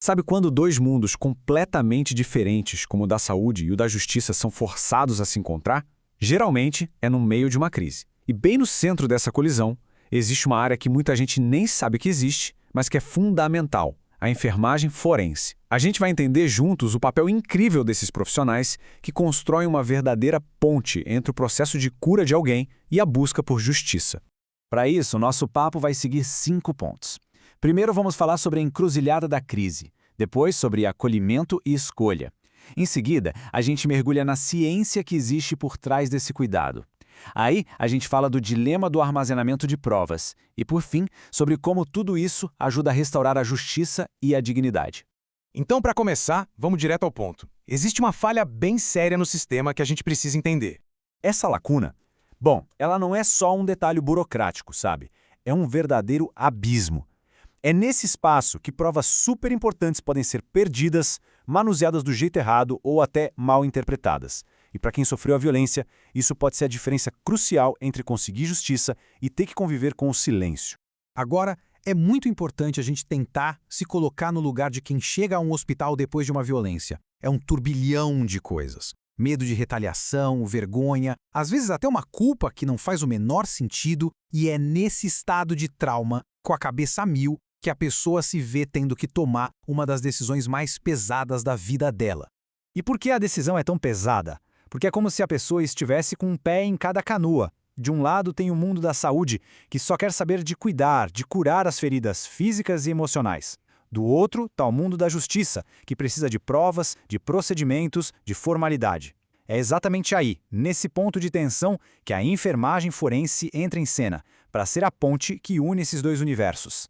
Sabe quando dois mundos completamente diferentes, como o da saúde e o da justiça, são forçados a se encontrar? Geralmente é no meio de uma crise. E bem no centro dessa colisão, existe uma área que muita gente nem sabe que existe, mas que é fundamental: a enfermagem forense. A gente vai entender juntos o papel incrível desses profissionais que constroem uma verdadeira ponte entre o processo de cura de alguém e a busca por justiça. Para isso, nosso papo vai seguir 5 pontos. Primeiro, vamos falar sobre a encruzilhada da crise. Depois, sobre acolhimento e escolha. Em seguida, a gente mergulha na ciência que existe por trás desse cuidado. Aí, a gente fala do dilema do armazenamento de provas. E, por fim, sobre como tudo isso ajuda a restaurar a justiça e a dignidade. Então, para começar, vamos direto ao ponto. Existe uma falha bem séria no sistema que a gente precisa entender. Essa lacuna, ela não é só um detalhe burocrático, sabe? É um verdadeiro abismo. É nesse espaço que provas super importantes podem ser perdidas, manuseadas do jeito errado ou até mal interpretadas. E para quem sofreu a violência, isso pode ser a diferença crucial entre conseguir justiça e ter que conviver com o silêncio. Agora, é muito importante a gente tentar se colocar no lugar de quem chega a um hospital depois de uma violência. É um turbilhão de coisas. Medo de retaliação, vergonha, às vezes até uma culpa que não faz o menor sentido, e é nesse estado de trauma, com a cabeça a mil, que a pessoa se vê tendo que tomar uma das decisões mais pesadas da vida dela. E por que a decisão é tão pesada? Porque é como se a pessoa estivesse com um pé em cada canoa. De um lado tem o mundo da saúde, que só quer saber de cuidar, de curar as feridas físicas e emocionais. Do outro está o mundo da justiça, que precisa de provas, de procedimentos, de formalidade. É exatamente aí, nesse ponto de tensão, que a enfermagem forense entra em cena, para ser a ponte que une esses dois universos.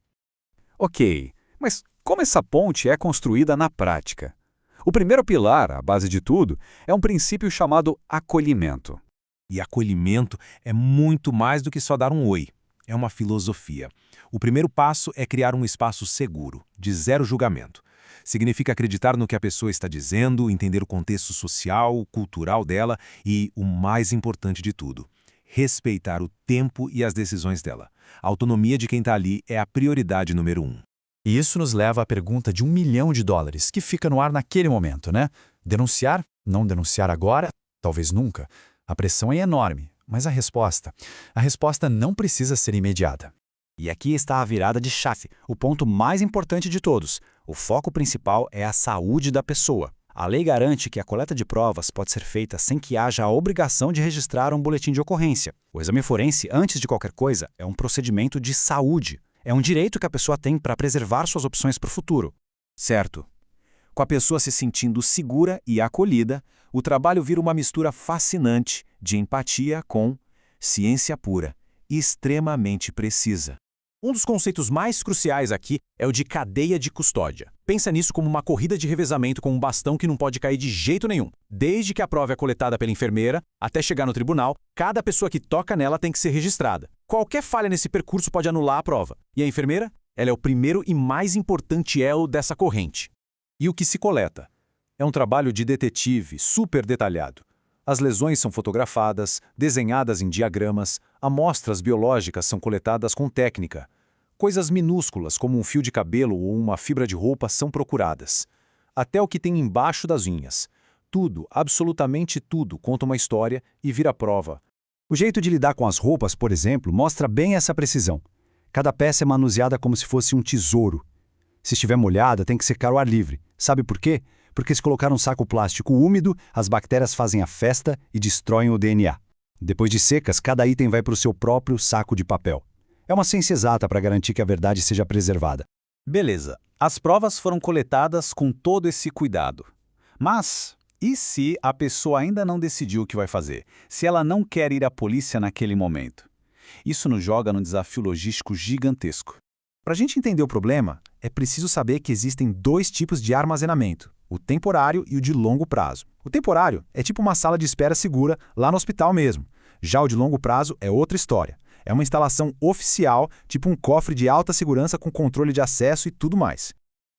Ok, mas como essa ponte é construída na prática? O primeiro pilar, a base de tudo, é um princípio chamado acolhimento. E acolhimento é muito mais do que só dar um oi. É uma filosofia. O primeiro passo é criar um espaço seguro, de zero julgamento. Significa acreditar no que a pessoa está dizendo, entender o contexto social, cultural dela e, o mais importante de tudo, respeitar o tempo e as decisões dela. A autonomia de quem está ali é a prioridade número 1. E isso nos leva à pergunta de $1 milhão, que fica no ar naquele momento, né? Denunciar? Não denunciar agora? Talvez nunca. A pressão é enorme, mas a resposta não precisa ser imediata. E aqui está a virada de chave, o ponto mais importante de todos. O foco principal é a saúde da pessoa. A lei garante que a coleta de provas pode ser feita sem que haja a obrigação de registrar um boletim de ocorrência. O exame forense, antes de qualquer coisa, é um procedimento de saúde. É um direito que a pessoa tem para preservar suas opções para o futuro. Certo. Com a pessoa se sentindo segura e acolhida, o trabalho vira uma mistura fascinante de empatia com ciência pura e extremamente precisa. Um dos conceitos mais cruciais aqui é o de cadeia de custódia. Pensa nisso como uma corrida de revezamento com um bastão que não pode cair de jeito nenhum. Desde que a prova é coletada pela enfermeira até chegar no tribunal, cada pessoa que toca nela tem que ser registrada. Qualquer falha nesse percurso pode anular a prova. E a enfermeira? Ela é o primeiro e mais importante elo dessa corrente. E o que se coleta? É um trabalho de detetive super detalhado. As lesões são fotografadas, desenhadas em diagramas, amostras biológicas são coletadas com técnica. Coisas minúsculas, como um fio de cabelo ou uma fibra de roupa, são procuradas. Até o que tem embaixo das unhas. Tudo, absolutamente tudo, conta uma história e vira prova. O jeito de lidar com as roupas, por exemplo, mostra bem essa precisão. Cada peça é manuseada como se fosse um tesouro. Se estiver molhada, tem que secar ao ar livre. Sabe por quê? Porque se colocar um saco plástico úmido, as bactérias fazem a festa e destroem o DNA. Depois de secas, cada item vai para o seu próprio saco de papel. É uma ciência exata para garantir que a verdade seja preservada. Beleza, as provas foram coletadas com todo esse cuidado. Mas e se a pessoa ainda não decidiu o que vai fazer? Se ela não quer ir à polícia naquele momento? Isso nos joga num desafio logístico gigantesco. Para a gente entender o problema, é preciso saber que existem 2 tipos de armazenamento: o temporário e o de longo prazo. O temporário é tipo uma sala de espera segura lá no hospital mesmo. Já o de longo prazo é outra história. É uma instalação oficial, tipo um cofre de alta segurança com controle de acesso e tudo mais.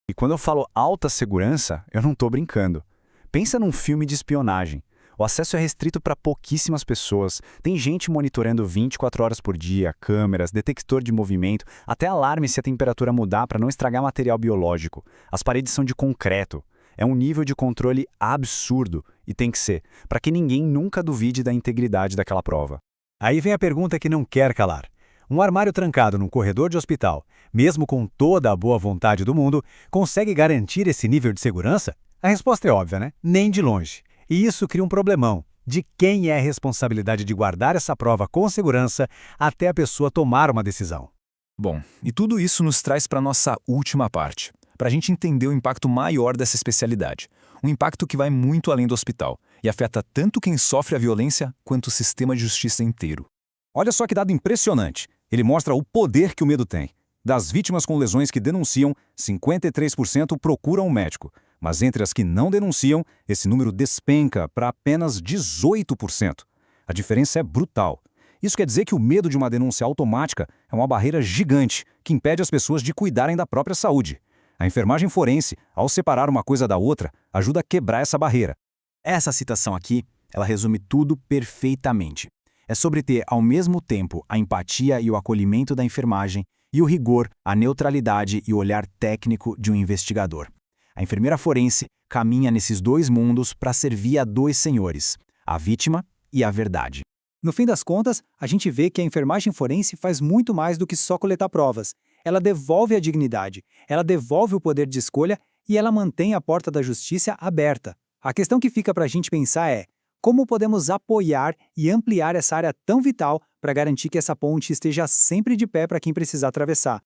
E quando eu falo alta segurança, eu não estou brincando. Pensa num filme de espionagem. O acesso é restrito para pouquíssimas pessoas. Tem gente monitorando 24 horas por dia, câmeras, detector de movimento, até alarme se a temperatura mudar para não estragar material biológico. As paredes são de concreto. É um nível de controle absurdo, e tem que ser, para que ninguém nunca duvide da integridade daquela prova. Aí vem a pergunta que não quer calar. Um armário trancado num corredor de hospital, mesmo com toda a boa vontade do mundo, consegue garantir esse nível de segurança? A resposta é óbvia, né? Nem de longe. E isso cria um problemão. De quem é a responsabilidade de guardar essa prova com segurança até a pessoa tomar uma decisão? Bom, e tudo isso nos traz para a nossa última parte, para a gente entender o impacto maior dessa especialidade. Um impacto que vai muito além do hospital e afeta tanto quem sofre a violência quanto o sistema de justiça inteiro. Olha só que dado impressionante. Ele mostra o poder que o medo tem. Das vítimas com lesões que denunciam, 53% procuram um médico. Mas entre as que não denunciam, esse número despenca para apenas 18%. A diferença é brutal. Isso quer dizer que o medo de uma denúncia automática é uma barreira gigante que impede as pessoas de cuidarem da própria saúde. A enfermagem forense, ao separar uma coisa da outra, ajuda a quebrar essa barreira. Essa citação aqui, ela resume tudo perfeitamente. É sobre ter, ao mesmo tempo, a empatia e o acolhimento da enfermagem e o rigor, a neutralidade e o olhar técnico de um investigador. A enfermeira forense caminha nesses dois mundos para servir a dois senhores, a vítima e a verdade. No fim das contas, a gente vê que a enfermagem forense faz muito mais do que só coletar provas. Ela devolve a dignidade, ela devolve o poder de escolha e ela mantém a porta da justiça aberta. A questão que fica para a gente pensar é: como podemos apoiar e ampliar essa área tão vital para garantir que essa ponte esteja sempre de pé para quem precisar atravessar?